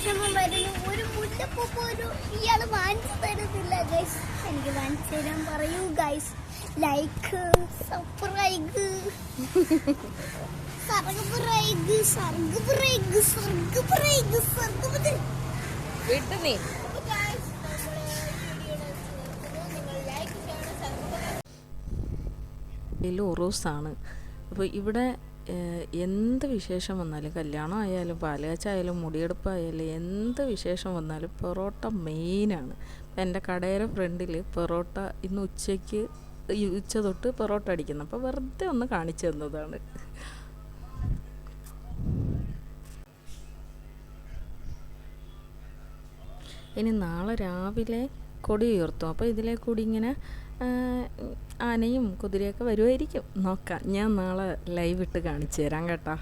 വിഷമം വരുന്നു. ഒരു മുല്ലപ്പൂ പോലും ഇയാൾ വാങ്ങിച്ചു തരുന്നില്ല ഗൈസ്. എനിക്ക് വാങ്ങിച്ചു തരാൻ പറയൂ ഗൈസ്. Like subscribe ഉറൂസാണ്. അപ്പോൾ ഇവിടെ എന്ത് വിശേഷം വന്നാലും, കല്യാണം ആയാലും പാലുകാച്ചായാലും മുടിയെടുപ്പായാലും എന്ത് വിശേഷം വന്നാലും പൊറോട്ട മെയിനാണ്. അപ്പം എൻ്റെ കടയുടെ ഫ്രണ്ടിൽ പൊറോട്ട ഇന്ന് ഉച്ച തൊട്ട് പൊറോട്ട അടിക്കുന്നു. അപ്പോൾ വെറുതെ ഒന്ന് കാണിച്ചു തന്നതാണ്. ഇനി നാളെ രാവിലെ കൊടി ഉയർത്തും. അപ്പോൾ ഇതിലെ കൂടി ഇങ്ങനെ ആനയും കുതിരയൊക്കെ വരുമായിരിക്കും. നോക്കാം, ഞാൻ നാളെ ലൈവ് ഇട്ട് കാണിച്ചു തരാം കേട്ടോ.